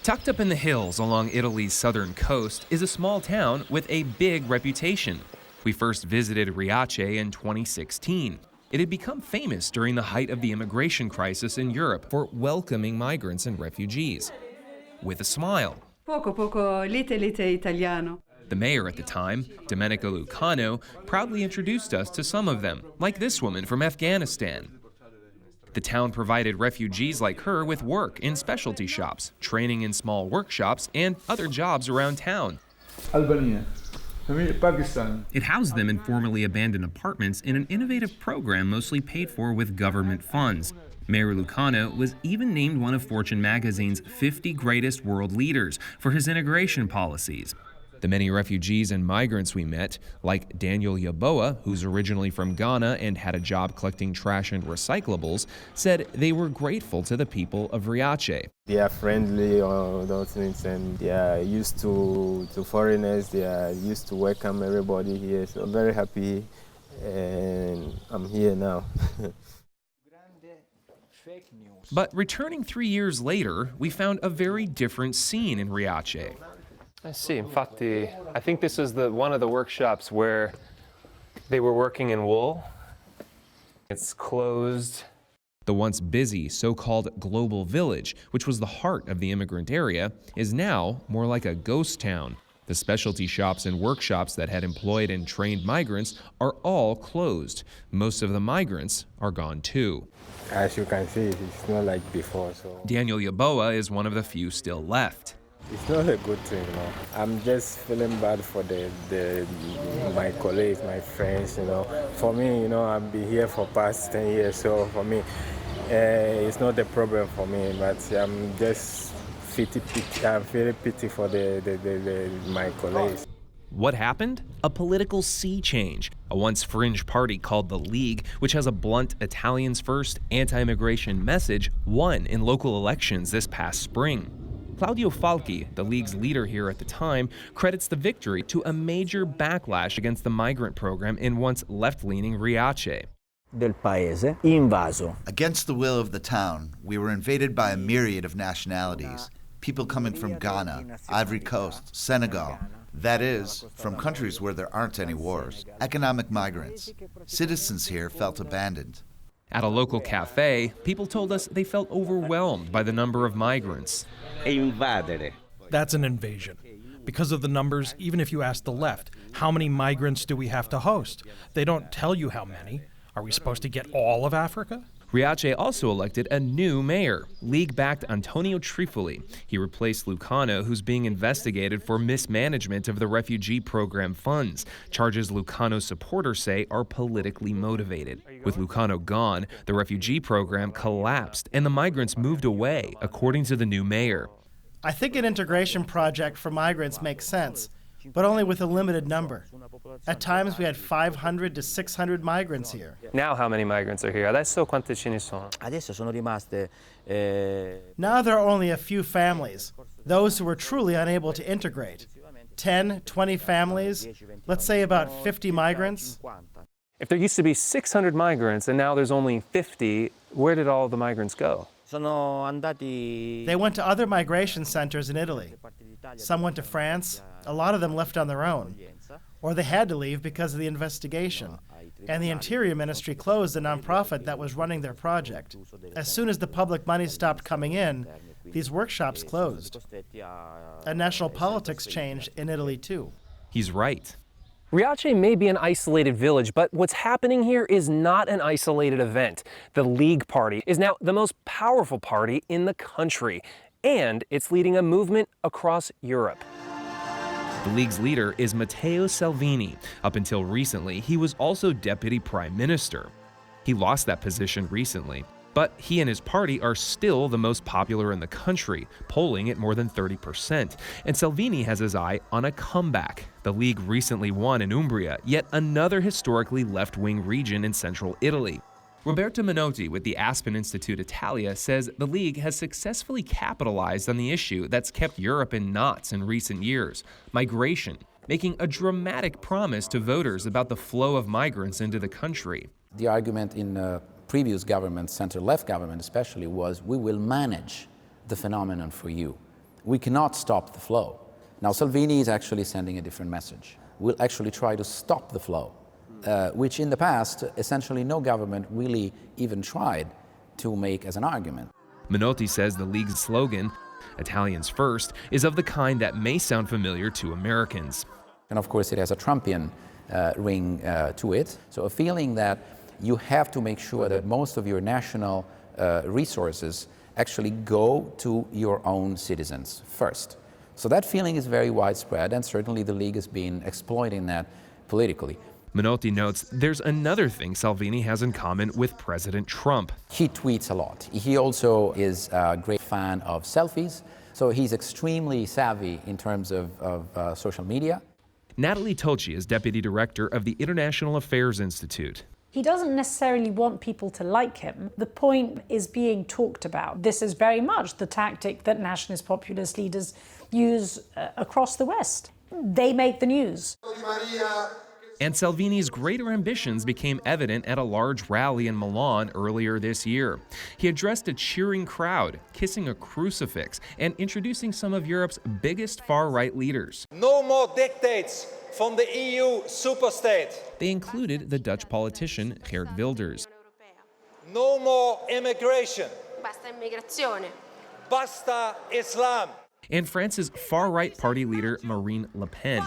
Tucked up in the hills along Italy's southern coast is a small town with a big reputation. We first visited Riace in 2016. It had become famous during the height of the immigration crisis in Europe for welcoming migrants and refugees. With a smile. Poco lite italiano. The mayor at the time, Domenico Lucano, proudly introduced us to some of them, like this woman from Afghanistan. The town provided refugees like her with work in specialty shops, training in small workshops, and other jobs around town. Albania. Pakistan. It housed them in formerly abandoned apartments in an innovative program mostly paid for with government funds. Mayor Lucano was even named one of Fortune magazine's 50 greatest world leaders for his integration policies. The many refugees and migrants we met, like Daniel Yaboa, who's originally from Ghana and had a job collecting trash and recyclables, said they were grateful to the people of Riace. They are friendly on those things, and they are used to foreigners. They are used to welcome everybody here. So I'm very happy, and I'm here now. But returning 3 years later, we found a very different scene in Riace. I see. Infatti, I think this is one of the workshops where they were working in wool. It's closed. The once busy so-called global village, which was the heart of the immigrant area, is now more like a ghost town. The specialty shops and workshops that had employed and trained migrants are all closed. Most of the migrants are gone too. As you can see, it's not like before. So Daniel Yaboa is one of the few still left. it's not a good thing, you know. I'm just feeling bad for my colleagues, my friends, you know. For me, you know, I've been here for past 10 years, so for me, it's not a problem for me, but I'm just I'm feeling pity for my colleagues. What happened? A political sea change. A once fringe party called the League, which has a blunt Italians first anti-immigration message, won in local elections this past spring. Claudio Falchi, the League's leader here at the time, credits the victory to a major backlash against the migrant program in once left-leaning Riace. Del paese invaso. Against the will of the town, we were invaded by a myriad of nationalities. People coming from Ghana, Ivory Coast, Senegal. That is, from countries where there aren't any wars. Economic migrants. Citizens here felt abandoned. At a local cafe, people told us they felt overwhelmed by the number of migrants. That's an invasion. Because of the numbers, even if you ask the left, how many migrants do we have to host? They don't tell you how many. Are we supposed to get all of Africa? Riace also elected a new mayor, League-backed Antonio Trifoli. He replaced Lucano, who's being investigated for mismanagement of the refugee program funds, charges Lucano's supporters say are politically motivated. With Lucano gone, the refugee program collapsed and the migrants moved away, according to the new mayor. I think an integration project for migrants makes sense, but only with a limited number. At times we had 500 to 600 migrants here. Now how many migrants are here? Adesso quante ce ne sono? Adesso sono rimaste Now there are only a few families, those who were truly unable to integrate. 10, 20 families, let's say about 50 migrants. If there used to be 600 migrants and now there's only 50, where did all the migrants go? sono andati. They went to other migration centers in Italy. Some went to France. A lot of them left on their own. Or they had to leave because of the investigation. And the Interior Ministry closed the nonprofit that was running their project. As soon as the public money stopped coming in, these workshops closed. And national politics changed in Italy too. He's right. Riace may be an isolated village, but what's happening here is not an isolated event. The League Party is now the most powerful party in the country, and it's leading a movement across Europe. The League's leader is Matteo Salvini. Up until recently, he was also deputy prime minister. He lost that position recently, but he and his party are still the most popular in the country, polling at more than 30%. And Salvini has his eye on a comeback. The League recently won in Umbria, yet another historically left-wing region in central Italy. Roberto Minotti with the Aspen Institute Italia says the League has successfully capitalized on the issue that's kept Europe in knots in recent years, migration, making a dramatic promise to voters about the flow of migrants into the country. The argument in previous government, center-left government especially, was we will manage the phenomenon for you. we cannot stop the flow. Now, Salvini is actually sending a different message. We'll actually try to stop the flow, which in the past, essentially no government really even tried to make as an argument. Minotti says the League's slogan, Italians First, is of the kind that may sound familiar to Americans. And of course, it has a Trumpian ring to it. So a feeling that you have to make sure that most of your national resources actually go to your own citizens first. So that feeling is very widespread, and certainly the League has been exploiting that politically. Minotti notes there's another thing Salvini has in common with President Trump. He tweets a lot. He also is a great fan of selfies, so he's extremely savvy in terms of social media. Natalie Tocci is deputy director of the International Affairs Institute. He doesn't necessarily want people to like him. The point is being talked about. This is very much the tactic that nationalist populist leaders use across the West. They make the news. And Salvini's greater ambitions became evident at a large rally in Milan earlier this year. He addressed a cheering crowd, kissing a crucifix, and introducing some of Europe's biggest far-right leaders. No more dictates from the EU superstate. They included the Dutch politician Geert Wilders. No more immigration. Basta immigrazione. Basta Islam. And France's far-right party leader Marine Le Pen.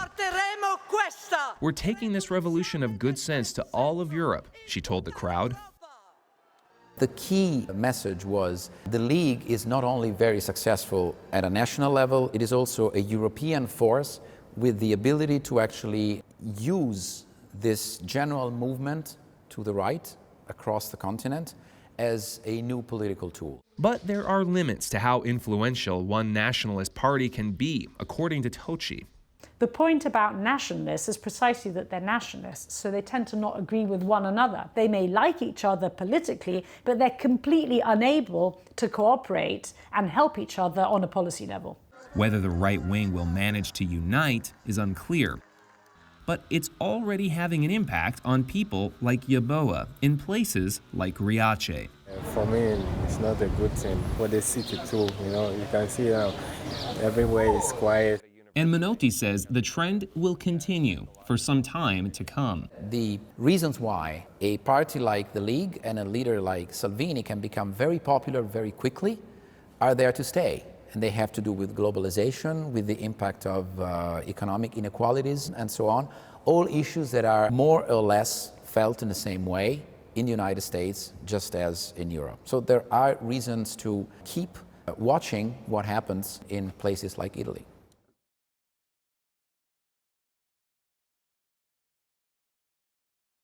We're taking this revolution of good sense to all of Europe, she told the crowd. The key message was the League is not only very successful at a national level, it is also a European force with the ability to actually use this general movement to the right across the continent as a new political tool. But there are limits to how influential one nationalist party can be, according to Tocci. The point about nationalists is precisely that they're nationalists, so they tend to not agree with one another. They may like each other politically, but they're completely unable to cooperate and help each other on a policy level. Whether the right wing will manage to unite is unclear. But it's already having an impact on people like Yaboa in places like Riace. For me, it's not a good thing for the city too. You can see everywhere is quiet. And Minotti says the trend will continue for some time to come. The reasons why a party like the League and a leader like Salvini can become very popular very quickly are there to stay. And they have to do with globalization, with the impact of economic inequalities and so on. All issues that are more or less felt in the same way in the United States, just as in Europe. So there are reasons to keep watching what happens in places like Italy.